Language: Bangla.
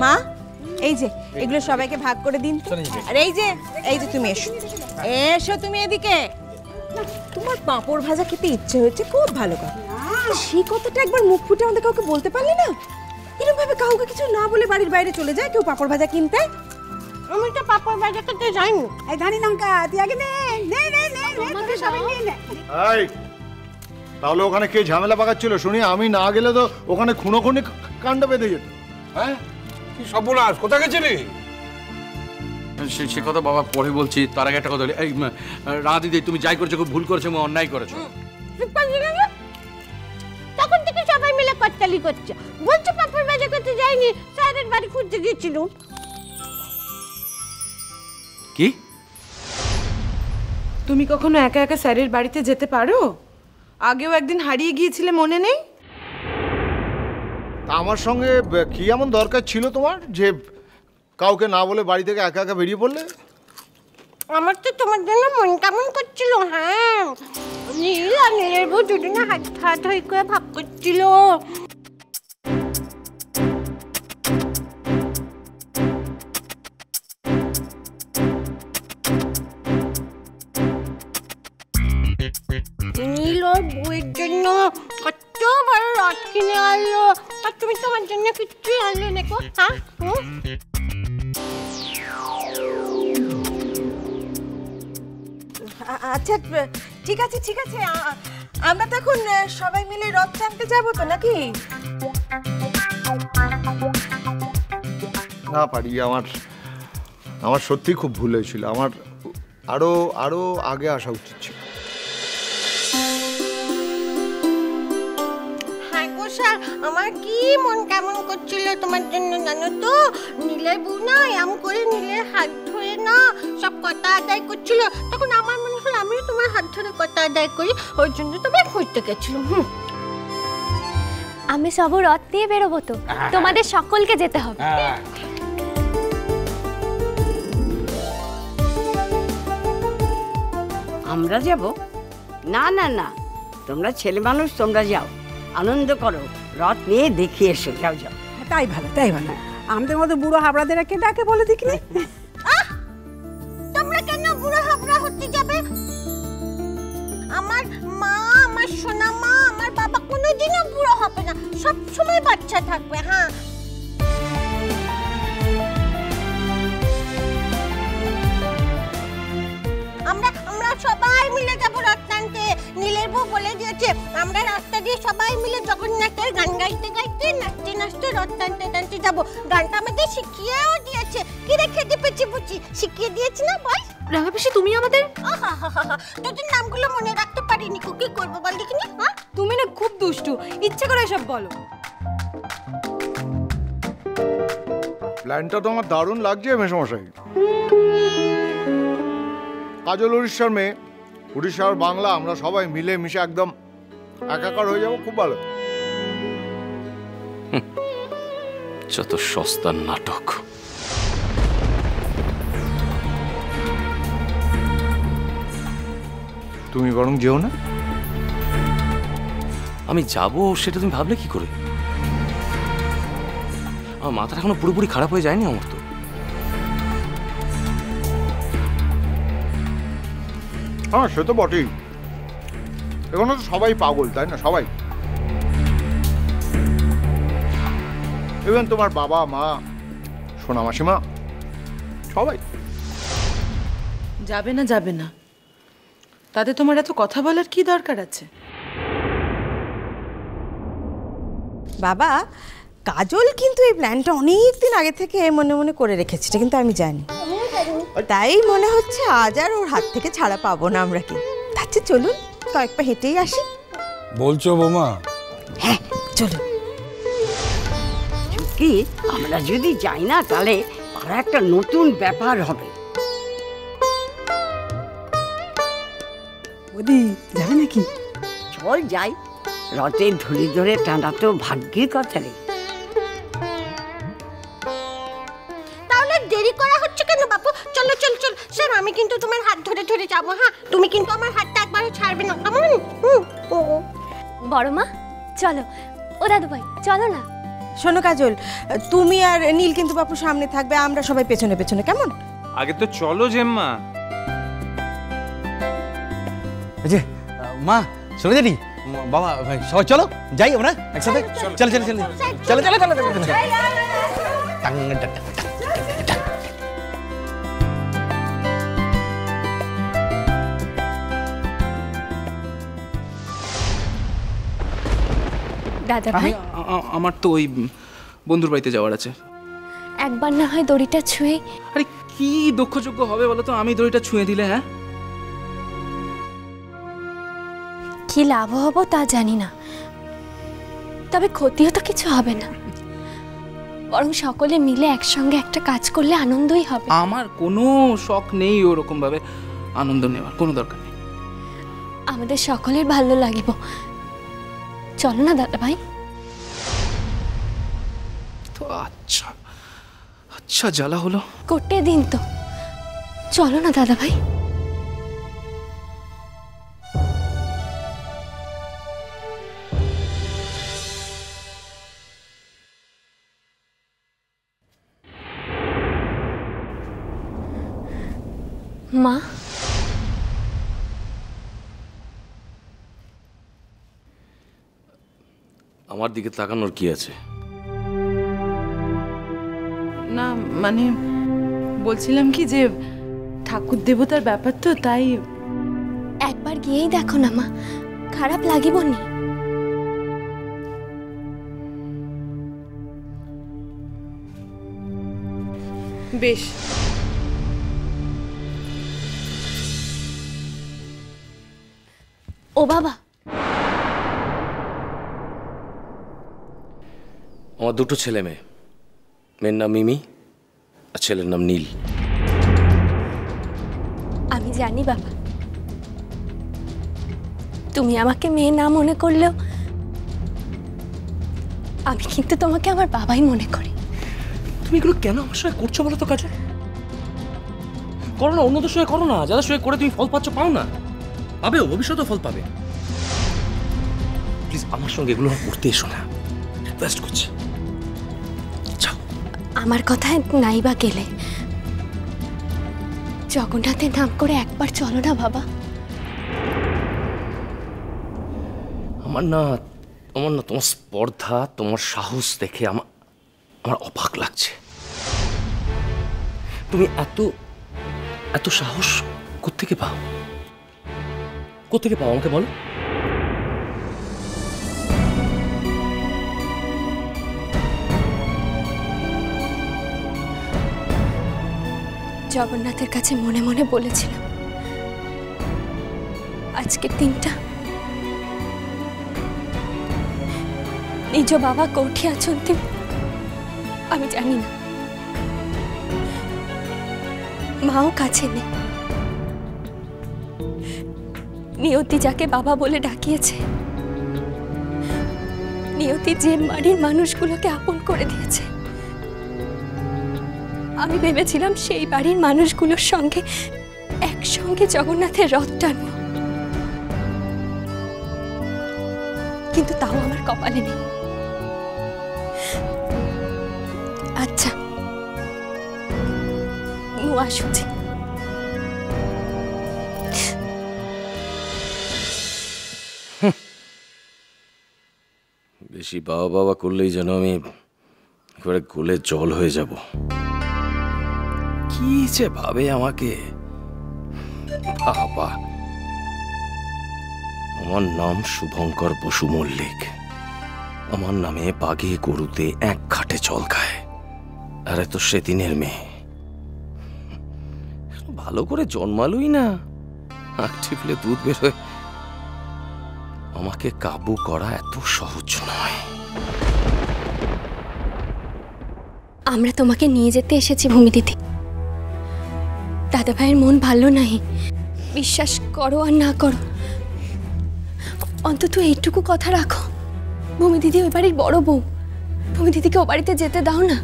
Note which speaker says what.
Speaker 1: মা এই যে এগুলো সবাইকে ভাগ করে দিন তো। আর এই যে তুমি এসো এসো তুমি এদিকে। তোমার পাঁপড় ভাজা খেতে ইচ্ছে হচ্ছে, খুব ভালো কথা। সেই কথাটা একবার মুখ ফুটে আমাদের কাউকে বলতে পারলে না? এরকম ভাবে কাউকে কিছু না বলে বাড়ির বাইরে চলে যায় কেউ পাঁপড় ভাজা কিনতে।
Speaker 2: আমি তো পাঁপড় ভাজা খেতে যাইনি।
Speaker 3: এই ধানি লঙ্কা তুই আগে নে নে নে নে আমাকে সবাই নিয়ে নে।
Speaker 4: এই তাহলে ওখানে কে ঝামেলা পাকাচ্ছিল শুনি? আমি না গেলে তো ওখানে খুনোখুনি কাণ্ড বেঁধে যেত।
Speaker 5: হ্যাঁ কি সর্বনাশ, কোথায় গেছিলি?
Speaker 6: সে কথা বাবা পরে বলছি, তার আগে একটা কথা বলি। এই রাধা দিদি, তুমি যাই করেছো খুব ভুল করেছো, অন্যায় করেছো।
Speaker 2: তখন থেকে সবাই মিলে কট্টালি করছে, বলছে পাঁপড় ভাজা করতে যাইনি, স্যারের বাড়ি খুঁজতে গিয়েছিল।
Speaker 6: কি
Speaker 1: তুমি কখনো একা একা স্যারের বাড়িতে যেতে পারো? আগেও একদিন হারিয়ে গিয়েছিলে, মনে নেই?
Speaker 4: তা আমার সঙ্গে কি এমন দরকার ছিল তোমার যে কাউকে না বলে বাড়ি থেকে একা একা বেরিয়ে পড়লে?
Speaker 2: আমার তো তোমার জন্য মন কেমন করছিল। হ্যাঁ, নীল আর নীলের বউ দুজনে হাত হই করে ভাব করছিল। নীল ওর বউয়ের জন্য কত বড় রথ কিনে আনলো, আর তুমি তোমার জন্য কিচ্ছুই আনলে না গো। হ্যাঁ
Speaker 1: আচ্ছা ঠিক আছে ঠিক আছে, আমরা তো এখন সবাই মিলে রথ টানতে যাবো তো নাকি?
Speaker 4: না পারি, আমার সত্যি খুব ভুল হয়েছিল। আমার আরো আগে আসা উচিত ছিল।
Speaker 2: আমার কি মন কেমন করছিল তোমার জন্য জানো তো? নীলের বউ না এমন করে নীলের হাত ধরে না সব কথা আদায় করছিল, তখন আমার মনে হলো আমিও তোমার হাত ধরে কথা আদায় করি, ওই জন্য তোমায় খুঁজতে গেছিলাম।
Speaker 7: আমি সব রথ নিয়ে বেরোবো তো, তোমাদের সকলকে যেতে হবে।
Speaker 3: আমরা যাব? না না না, তোমরা ছেলে মানুষ, তোমরা যাও, আনন্দ করো, রথ নিয়ে দেখিয়ে এসো। যাও যাও। তাই ভালো তাই ভালো। আমাদের মতো বুড়ো হাবড়াদের কে ডাকে বলে দেখিনি।
Speaker 2: তোমরা কেন বুড়ো হাবড়া হতে যাবে? আমার মা, আমার সোনা মা, আমার বাবা কোনোদিনও বুড়ো হবে না, সব সময় বাচ্চা থাকবে। হ্যাঁ, আমরা সবাই মিলে যাবো রথ টানতে। নীলের বউ বলে দিয়েছে আমরা রাস্তা দিয়ে সবাই মিলে জগন্নাথের গান গাইতে গাইতে নাচতে নাচতে রথ টানতে টানতে যাবো। গানটা আমাদের শিখিয়েও দিয়েছে। কি রেখে দিয়েছি বুঝি, শিখিয়ে দিয়েছি না বল?
Speaker 7: রাঙা পিসি, তুমি আমাদের
Speaker 2: তোদের নামগুলো মনে রাখতে পারিনি, কি করবো বল দেখিনি? হ্যাঁ,
Speaker 1: তুমি না খুব দুষ্টু, ইচ্ছে করে সব বলো।
Speaker 4: প্ল্যানটা তো আমার দারুণ লাগছে মেসমশাই। কাজল উড়িষ্যার মেয়ে, উড়িষ্যার বাংলা, আমরা সবাই মিলে মিশে একদম একাকার হয়ে যাবো, খুব ভালো।
Speaker 6: যত সস্তার নাটক।
Speaker 4: তুমি বরং যেও না।
Speaker 6: আমি যাবো সেটা তুমি ভাবলে কি করে? আমার মাথাটা এখনো পুরোপুরি খারাপ হয়ে যায়নি আমার তো।
Speaker 4: হ্যাঁ সে তো বটেই, এখনো তো সবাই পাগল, তাই না? সবাই, ইভেন তোমার বাবা মা, সোনা মাসিমা, সবাই।
Speaker 1: যাবে না যাবে না, তাতে তোমার এত কথা বলার কি দরকার আছে? বাবা, কাজল কিন্তু এই প্ল্যানটা অনেক দিন আগে থেকে মনে মনে করে রেখেছে, এটা কিন্তু আমি জানি। তাই মনে হচ্ছে আজ আর ওর হাত থেকে ছাড়া পাবো না আমরা। কি আচ্ছা চলুন কয়েক পা হেঁটেই আসি।
Speaker 5: বলছো বৌমা?
Speaker 3: হ্যাঁ চলুন। কি আমরা যদি যাই না তাহলে আর একটা নতুন ব্যাপার হবে। ওদি যাবে নাকি? চল যাই, রথের ধরে ধরে টানা তো ভাগ্যের কথা রে।
Speaker 2: তাহলে দেরি করা হচ্ছে কেন বাপু? চলো চল চল। স্যার আমি কিন্তু তোমার হাত ধরে ধরে যাবো। হ্যাঁ, তুমি কিন্তু আমার হাতটা একবারও ছাড়বে না, কেমন?
Speaker 7: বড় মা চলো, ও দাদু ভাই চলো না।
Speaker 1: শোনো কাজল, তুমি আর নীল কিন্তু বাপু সামনে থাকবে, আমরা সবাই পেছনে পেছনে, কেমন?
Speaker 8: আগে তো চলো জেম্মা।
Speaker 9: এই যে মা চলে যাবি, বাবা ভাই সবাই চলো যাই আমরা একসাথে। চলো চলো চলো চলো চলো চলো চলো চলো।
Speaker 7: দাদা ভাই,
Speaker 8: আমার তো ওই বন্ধুর বাড়িতে যাওয়ার আছে।
Speaker 7: একবার না হয় দড়িটা ছুঁয়ে।
Speaker 8: আরে কি দক্ষযোগ্য হবে বলো তো আমি দড়িটা ছুঁয়ে দিলে? হ্যাঁ,
Speaker 7: কি লাভ হবো তা জানি না, তবে ক্ষতিও তো কিছু হবে না, বরং সকলে মিলে একসঙ্গে একটা কাজ করলে আনন্দই হবে।
Speaker 8: আমার কোনো শখ নেই ওরকম ভাবে আনন্দ নেওয়ার, কোনো দরকার নেই।
Speaker 7: আমাদের সকলের ভালো লাগিব, চলো না দাদা ভাই।
Speaker 8: তো আচ্ছা আচ্ছা, জ্বালা হলো,
Speaker 7: করতে দিন তো, চলো না দাদা ভাই। মা,
Speaker 6: আমার দিকে তাকানোর কি আছে?
Speaker 10: না মানে বলছিলাম কি যে ঠাকুর দেবতার ব্যাপার তো, তাই।
Speaker 7: একবার গিয়েই দেখো না মা, খারাপ লাগিব নি।
Speaker 10: বেশ,
Speaker 7: ও বাবা,
Speaker 6: আমার দুটো ছেলে মেয়ে, মেয়ের নাম মিমি আর ছেলের নাম নীল।
Speaker 7: আমি জানি বাবা, তুমি আমাকে মেয়ে না মনে করলেও আমি কিন্তু তোমাকে আমার বাবাই মনে করি।
Speaker 6: তুমি এগুলো কেন আমার সঙ্গে করছো বলো তো কাজল? করো না, অন্যদের সঙ্গে করো না, যাদের সঙ্গে করে তুমি ফল পাচ্ছ পাও না, পাবে, ভবিষ্যতেও ফল পাবে। প্লিজ আমার সঙ্গে এগুলো করতে এসো না, রিকোয়েস্ট করছি।
Speaker 7: আমার কথায় নাই বা গেলে জগন্নাথের নাম করে একবার চলো না বাবা।
Speaker 6: আমার না তোমার স্পর্ধা, তোমার সাহস দেখে আমার অবাক লাগছে। তুমি এত সাহস কোত্থেকে পাও? আমাকে বলো।
Speaker 7: জগন্নাথের কাছে মনে মনে বলেছিলাম আজকের দিনটা নিজ বাবা কোঠে আছেন আমি জানি না, মাও কাছে নেই। নিয়তি যাকে বাবা বলে ডাকিয়েছে, নিয়তি যে বাড়ির মানুষগুলোকে আপন করে দিয়েছে, আমি ভেবেছিলাম সেই বাড়ির মানুষগুলোর সঙ্গে একসঙ্গে জগন্নাথের রথ টানব, কিন্তু তাও আমার কপালে নেই। আচ্ছা, আসুছি।
Speaker 6: বেশি বাবা করলেই যেন আমি একেবারে গলে জল হয়ে যাব। কি যে ভাবে আমাকে। বাবা, আমার নাম শুভঙ্কর বসু মল্লিক। আমার নামে বাঘে গরুতে এক ঘাটে জল খায়। আরে তো সেদিনের মেয়ে, ভালো করে জন্মালোই না, আখ টিপলে দুধ বেরোয়। আমাকে কাবু করা এত সহজ নয়।
Speaker 7: আমরা তোমাকে নিয়ে যেতে এসেছি ভূমি দিদি। দাদা ভাইয়ের মন ভালো নাই, বিশ্বাস করো আর না করো, অন্তত এইটুকু কথা রাখো, ভূমি দিদি ওই বাড়ির বড় বউ, ভূমি দিদিকে ও বাড়িতে যেতে দাও না।